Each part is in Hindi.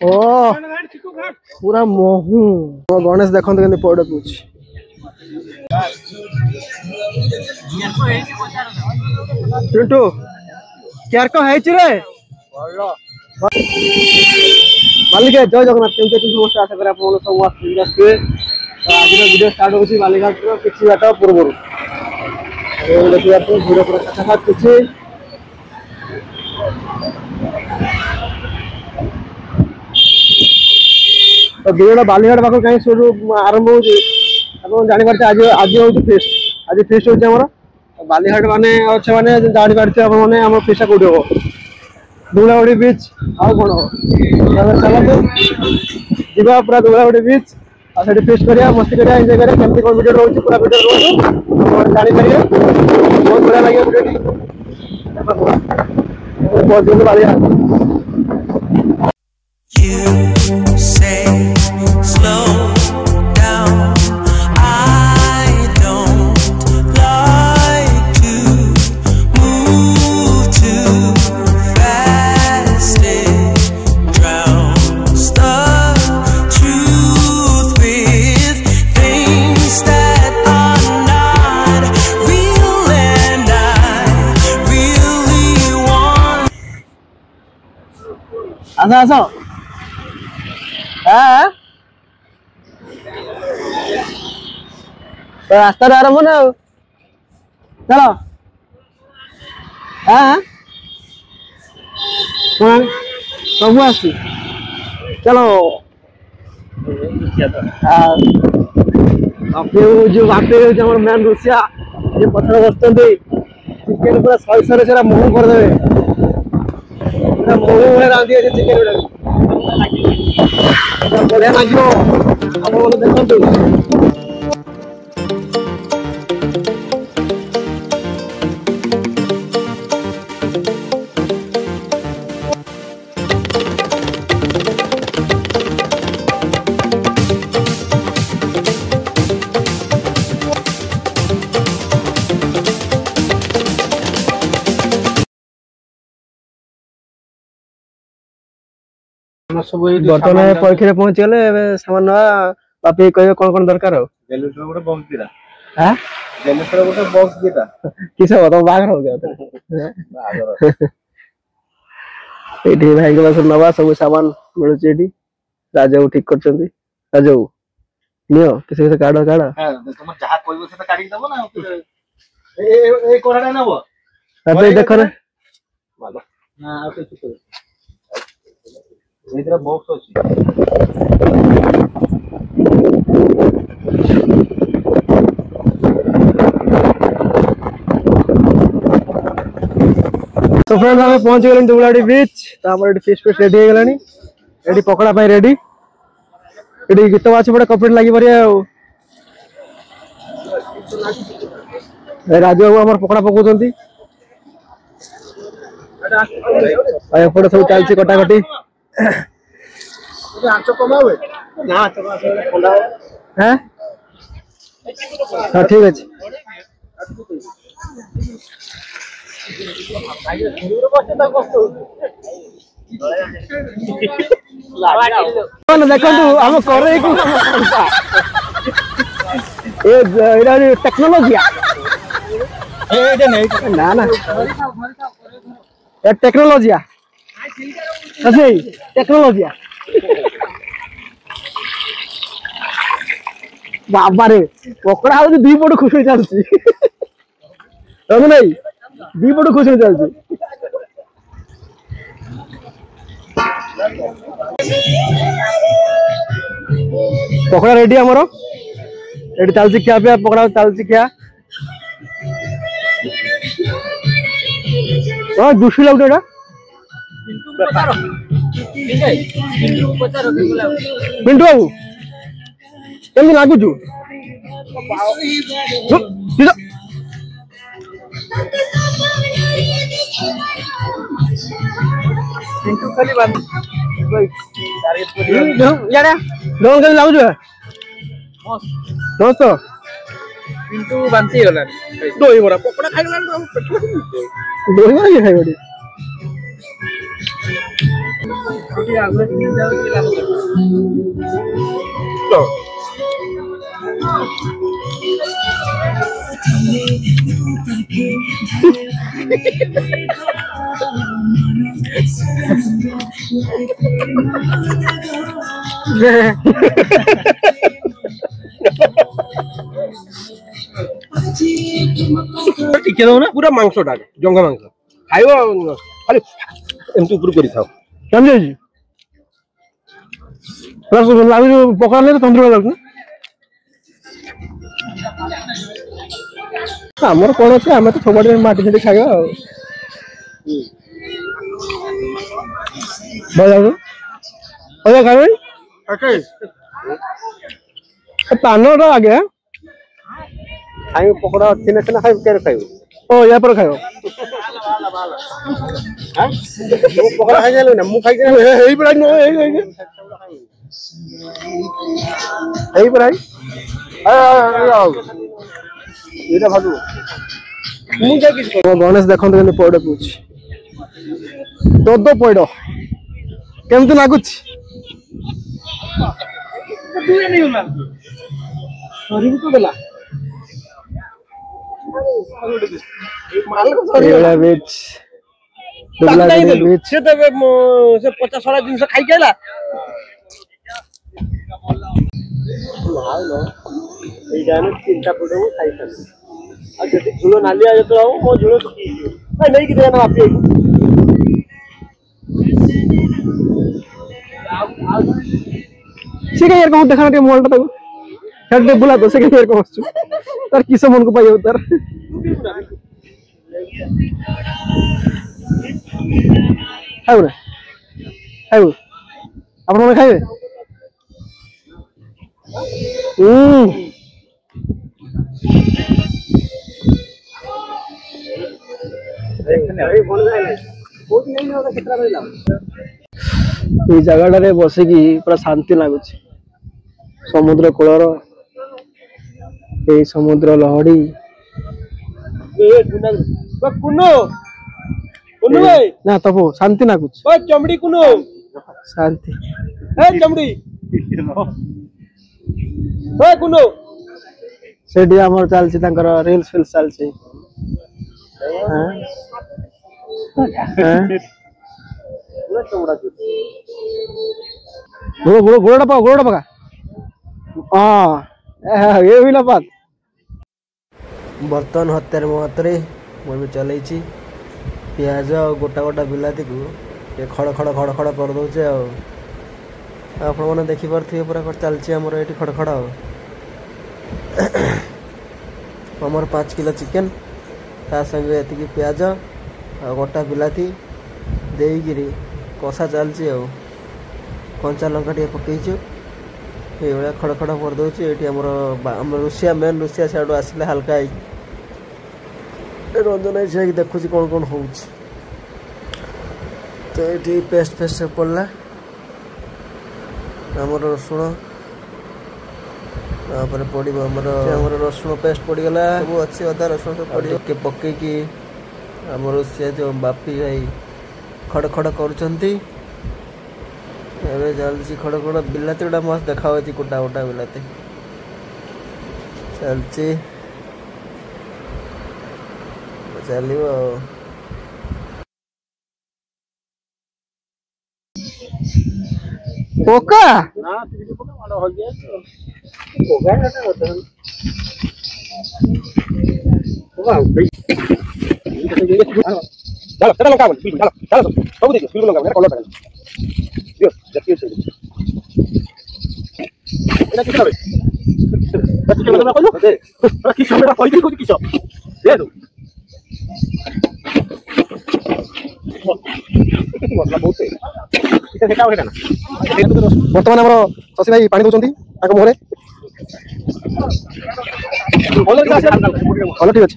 ओ पूरा महू गणेश देखते के पौड़ पूछ पिंटू क्या है मालिक जय जगन्नाथ केमती समस्त आशा करें आप आज वीडियो स्टार्ट होगी बालीघाट किसी बाट पूर्व देखिए भिड़ पूरा खाखात किसी तो भिड़ बालीघाट पाख कहीं शुरू आरंभ हो जापारे आज आज हूँ फेस्ट आज फेस्ट हो बालीघाट माने अच्छे मैंने जापारे आम फेस्ट कौट हम दुलागुड़ी बीच आउ कौन चलते जीवा पूरा दुलागुड़ी बीच आ फेस्ट करिया मस्ती करिया एंजॉय करिया केमती कौन वीडियो रोज पूरा वीडियो रोज जानी पारे बहुत बढ़िया लगे वीडियो बहुत दिन बालीघाट आसा आसो तो रास्ता आरंभ ना चलो सब आस चलो जो बाटे मेन रोसिया ये पथर बसते चिकेन पूरा शहे शहे महू करदे महू भाई रांधि चिकेन बढ़िया लगे देखते बर्तमान परीक्षा पहुंची गले सामान बापी कह कौन कौन दरकार किस बाहर हो गया भाई के पास नवा सब सामान मिलूँ राजा ठीक कर राजा नियो किसी किसी काढ़ काढ़ देख इधर बॉक्स अछि तो फ्रेंड्स हमें पहुंच गए दुलाड़ी बीच तो हमर फिश फिश रेडी हो गलानी रेडी पकड़ा पाई रेडी रेडी गीत बाछ बड़ा कपड़ा लागि परिया राजू बाबू हमर पकड़ा पकोचंती आय पड़े सब चलची कटा कटी आंचो कमावे ना आंचो ठंडा हैं हां ठीक अछि कोन देखंतु हम करे को ए एरा टेक्नोलॉजी ए नहीं ना ना ए टेक्नोलॉजी अच्छा टेक्नोलॉजी बाबा रे पकड़ा हो दी पट खुश चलती नहीं दी पट खुश चलती पकड़ा रेडी आमर रेडी चलती क्या पे पकड़ा चलती क्या दुशी लगता पिंटू बाबू केमती लगुच लगुच କିନ୍ତୁ ବାନ୍ତି ହେଇଗଲାଣି। ଦହିବରା ପକୋଡା ଖାଇଗଲାଣି ଦହିବରା କିଏ ଖାଇବ ଟିକେ ଆଗୁଆ ଟିକେ ଯାଉଛି ଲାଭ କରିବ। ଟିକେ ଦଉ ନା ପୁରା ମାଂସଟା ଜଙ୍ଘ ମାଂସ ଖାଇବ ଖାଲି ଏମିତି ଉପରୁ କରିଥାଉ କେମିତି ହେଇଛି ଲାଗୁଛି ପକୋଡା ନେଲେ ତନ୍ଦୁର ଲାଗୁଛି ଆମର କଣ ଅଛି ଆମେ ତ ସବୁଆଡେ ମାଟି ଛାଟି ଖାଇବା ଆଉ ଭଲ ଲାଗୁଛି ଖାଇବେ ପାନଟା ଆଗେ ଖାଇବୁ ପକୋଡା ଅଛି ନା ସିନା ଖାଇବୁ କେବେ ଖାଇବୁ ଓ ୟା ପରେ ଖାଇବ ପକୋଡା ଖାଇସାରିଲୁ ନା ମୁଁ ଖାଇକି ହେଇପରା ହେଇପରା ଏଇଟା ଭାବୁ ମୁଁ ଯାଇକି ଗଣେଶ ଦେଖନ୍ତୁ କେମିତି ପଇଡ ପିଉଛି ଦୋଦ ପଇଡ କେମିତି ଲାଗୁଛି ସେ ପଚା ସଢା ଜିନିଷ ଖାଇକି ଆଇଲା ଚିନ୍ତା ପଡିବ ଖାଇଥାନ୍ତି ଆଉ ଯଦି ଝୁଳ ନାଲିଆ ଯେତେବେଳେ ହବ ମୋ ଝୁଳ ନେଇକି ଦେନା ବାପି ସେ କାଇଁ କଣ ଦେଖା ଟିକେ ମୋବାଇଲଟା ତାକୁ ସେଟା ବୁଲା ତ ସେ କାଇଁ କଣ ଆସୁଛୁ ତାର କିସ ମନକୁ ପାଇବ ତାର ଖାଇବୁ ନା ଖାଇବୁ ଆପଣମାନେ ଖାଇବେ এই জায়গাটারে বসিকি পুরা শান্তি লাগুଛି ସମୁଦ୍ର କୂଳର এই ସମୁଦ୍ର ଲହଡି ନା ତପୁ ଶାନ୍ତି ଲାଗୁଛି ଚମଡି କୁନୁ ଶାନ୍ତି ଚମଡି ସେଠି ଆମର ଚାଲିଛି ତାଙ୍କର ରିଲ୍ସ ଫିଲ୍ସ ଚାଲିଛି ଗୋଡ ପକା ହଁ ଏ ପାତ ବର୍ତ୍ତମାନ ହତ୍ୟାର ମୁହୂର୍ତ୍ତରେ ମୁଁ ବି ଚଲେଇଛି ପିଆଜ ଆଉ ଗୋଟା ଗୋଟା ବିଲାତିକୁ ଟିକେ ଖଡ଼ ଖଡ଼ କରିଦେଉଛି ଆଉ ଆପଣମାନେ ଦେଖିପାରୁଥିବେ ପୁରା ଚାଲିଛି ଆମର ଏଠି ଖଡ଼ ଖଡ଼ ଆଉ ଆମର 5 କିଲୋ ଚିକେନ ତା ସାଙ୍ଗେ ଏତିକି ପିଆଜ ଆଉ ଗୋଟା ବିଲାତି ଦେଇକିରି କଷା ଚାଲିଛି ଆଉ କଞ୍ଚା ଲଙ୍କା ଟିକେ ପକେଇଛୁ ଏଇଭଳିଆ ଖଡ଼ ଖଡ଼ କରିଦେଉଛି ଏଠି ଆମର ରୁଷିଆ ମେନ୍ ରୁଷିଆ ସିଆଡ଼ୁ ଆସିଲେ ହାଲକା ହେଇକି ରଞ୍ଜନ ହେଇକି ଦେଖୁଛି କ'ଣ କ'ଣ ହେଉଛି ତ ଏଠି ପେଷ୍ଟ ପଡ଼ିଲା ଆମର ରସୁଣ ତାପରେ ପଡ଼ିବ ଆମର ରସୁଣ ପେଷ୍ଟ ପଡ଼ିଗଲା ସବୁ ଅଛି ଅଦା ରସୁଣ ସବୁ ପଡ଼ିବ ଟିକେ ପକେଇକି ଆମର ସେ ଯେଉଁ ବାପି ଭାଇ ଖଡ଼ ଖଡ଼ କରୁଛନ୍ତି ଏବେ ଚାଲିଛି ଖଡ଼ ଖଡ଼ ବିଲାତି ଗୁଡ଼ା ମସ୍ତ ଦେଖାଯାଉଛି ଗୋଟା ଗୋଟା ବିଲାତି ଚାଲିଛି ଚାଲିବ ଆଉ ପକା ବର୍ତ୍ତମାନ ଆମର ଶଶୀ ଭାଇ ପାଣି ଦଉଛନ୍ତି ତାଙ୍କ ମୁହଁରେ ଭଲ ଠିକ ଅଛି।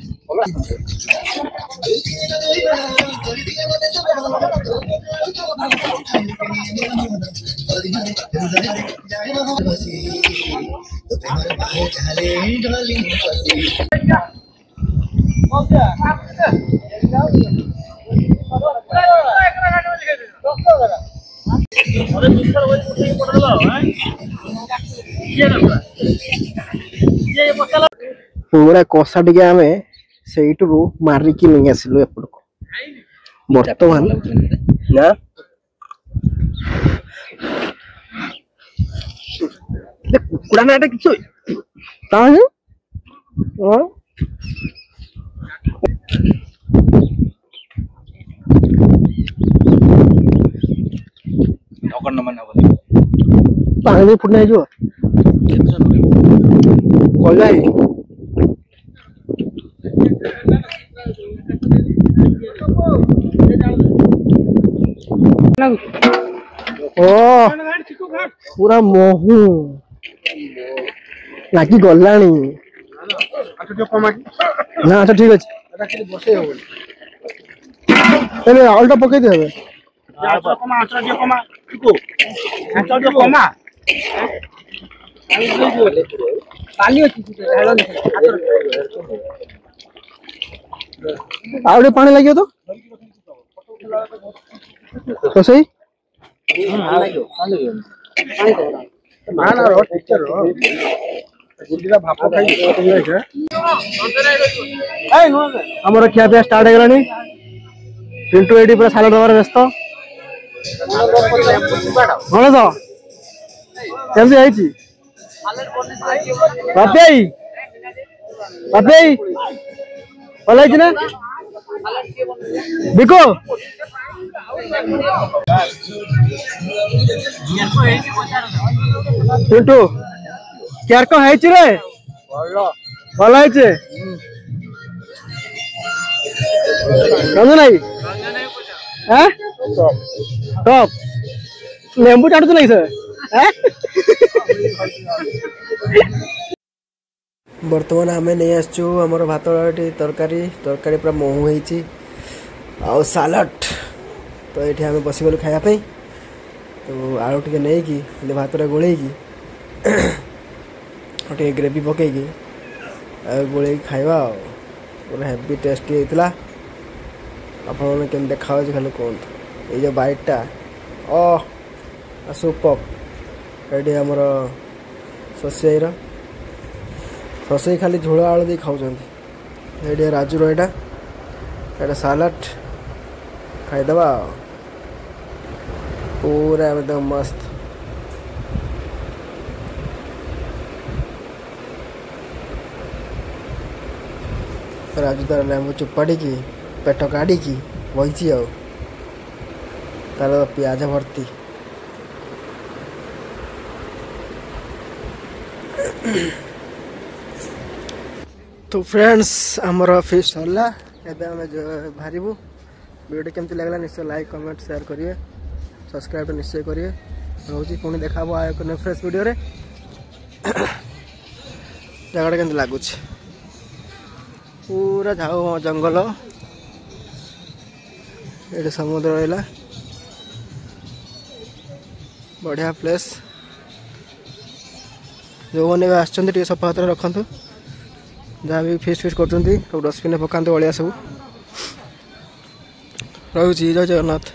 पूरा कषा टे आम से मारिकी नहीं आसलु एपटको बर्तमान ना कुकुड़ा ना कि पानी फुटना है जो पूरा महू लागी गलानी ना अच्छा ठीक अच्छे आलटा पकई दे आउटे पानी लगे तो सही आमर खिया पिया स्टार्ट हो पिंटू ये पूरा सालाड दबार व्यस्त कौन तो केमती है बापी बापी भल है ना बिको पिंटू क्या को है रे भल है नहीं टॉप लेंबू चाटू नहीं सर बर्तमान आम नहीं आसचु आमर भात तरकारी तरकारी पूरा महू होती आउ सालाड तो ये आम बसीगलु खायापी तो आलू टे नहीं भात गोल ग्रेवी पकईकी गोल खाଇବା पूरा हेवी टेस्टी होता आपने केम देखा खाली कहतु ये जो बाइटा सुपर ये आमर ससई खाली झोल आलू दे खाऊँ ये राजूर यहाँ सालाड खाईदबा पूरा एकदम मस्त राजू तार लेंबू चुपाड़ी की पेट काढ़ी की बही तार पियाज भर्ती तो फ्रेंड्स आमर फिश सरला एबे हम बाहरबू वीडियो केमती लगला निश्चय लाइक कमेंट शेयर करिए सब्सक्राइब निश्चय करिए रोजी पुणी देखा आय फ्रेश वीडियो रे जगह केमती लगुच पूरा झाऊ जंगल ये समुद्र रहा बढ़िया प्लेस जो मैंने आसते सफा सुतरा रखु जहाँ भी फिस्ट फिस्ट कर डस्टबिन पकाते अलिया सब रही जय जगन्नाथ।